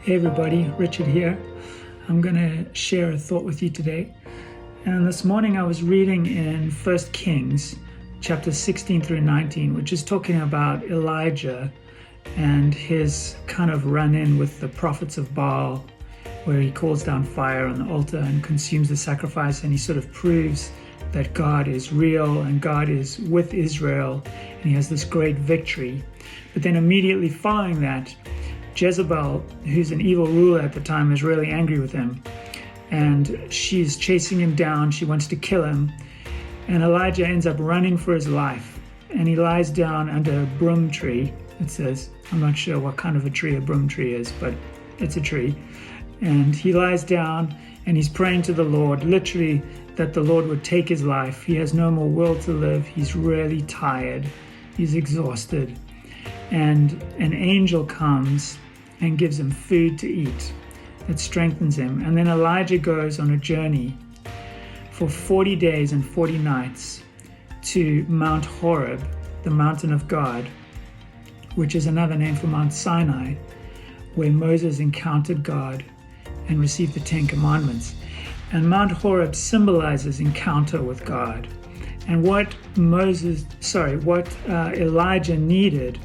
Hey everybody, Richard here. I'm going to share a thought with you today. And this morning I was reading in 1 Kings chapter 16 through 19, which is talking about Elijah and his kind of run-in with the prophets of Baal, where he calls down fire on the altar and consumes the sacrifice, and he sort of proves that God is real and God is with Israel, and he has this great victory. But then immediately following that, Jezebel, who's an evil ruler at the time, is really angry with him, and she's chasing him down. She wants to kill him, and Elijah ends up running for his life, and he lies down under a broom tree. It says, I'm not sure what kind of a tree a broom tree is, but it's a tree. And he lies down and he's praying to the Lord, literally that the Lord would take his life. He has no more will to live. He's really tired. He's exhausted. And an angel comes and gives him food to eat that strengthens him. And then Elijah goes on a journey for 40 days and 40 nights to Mount Horeb, the mountain of God, which is another name for Mount Sinai, where Moses encountered God and received the Ten Commandments. And Mount Horeb symbolizes encounter with God. And what Elijah needed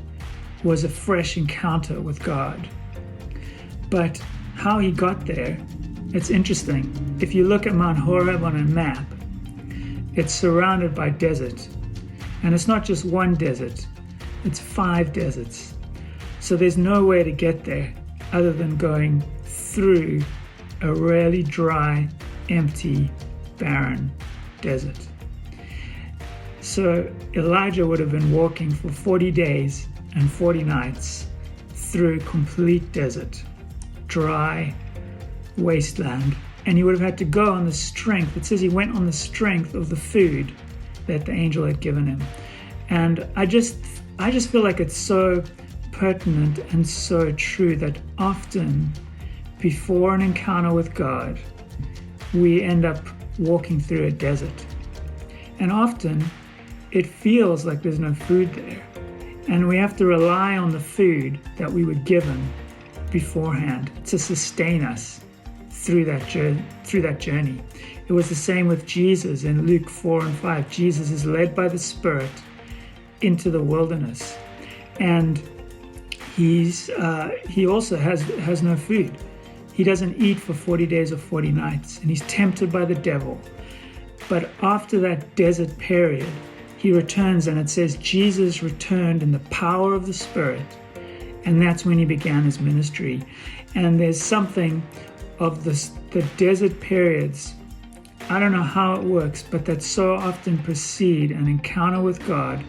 was a fresh encounter with God. But how he got there, it's interesting. If you look at Mount Horeb on a map, it's surrounded by desert. And it's not just one desert, it's 5 deserts. So there's no way to get there other than going through a really dry, empty, barren desert. So Elijah would have been walking for 40 days and 40 nights through complete desert, dry wasteland, and he would have had to go on the strength. It says he went on the strength of the food that the angel had given him. And I just feel like it's so pertinent and so true that often before an encounter with God, we end up walking through a desert. And often it feels like there's no food there. And we have to rely on the food that we were given beforehand to sustain us through that journey. It was the same with Jesus in Luke 4 and 5. Jesus is led by the Spirit into the wilderness, and he also has no food. He doesn't eat for 40 days or 40 nights, and he's tempted by the devil. But after that desert period, he returns, and it says Jesus returned in the power of the Spirit, and that's when he began his ministry. And there's something of the desert periods, I don't know how it works, but that so often precede an encounter with God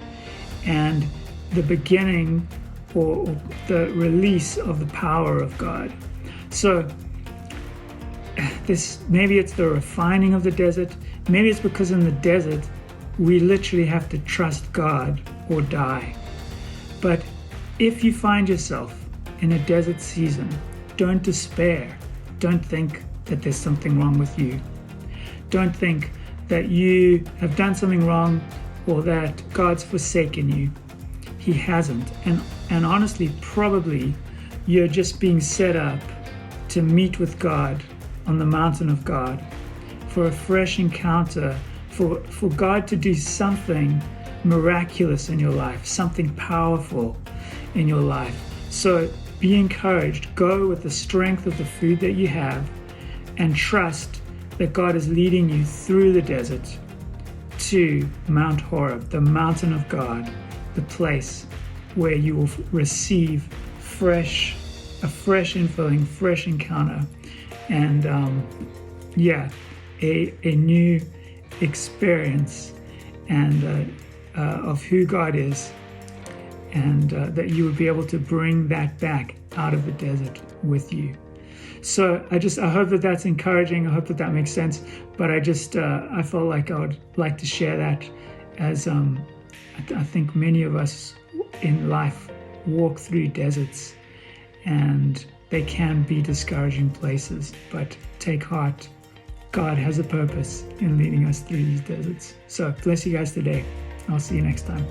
and the beginning or the release of the power of God. So maybe it's the refining of the desert. Maybe it's because in the desert we literally have to trust God or die. But if you find yourself in a desert season, don't despair. Don't think that there's something wrong with you. Don't think that you have done something wrong or that God's forsaken you. He hasn't. And honestly, probably you're just being set up to meet with God on the mountain of God for a fresh encounter, for God to do something miraculous in your life, something powerful in your life. So be encouraged. Go with the strength of the food that you have and trust that God is leading you through the desert to Mount Horeb, the mountain of God, the place where you will receive a fresh infilling, fresh encounter, and a new experience and of who God is, and that you would be able to bring that back out of the desert with you. So I hope that that's encouraging. I hope that makes sense. But I felt like I would like to share that, as I think many of us in life walk through deserts, and they can be discouraging places. But take heart. God has a purpose in leading us through these deserts. So bless you guys today. I'll see you next time.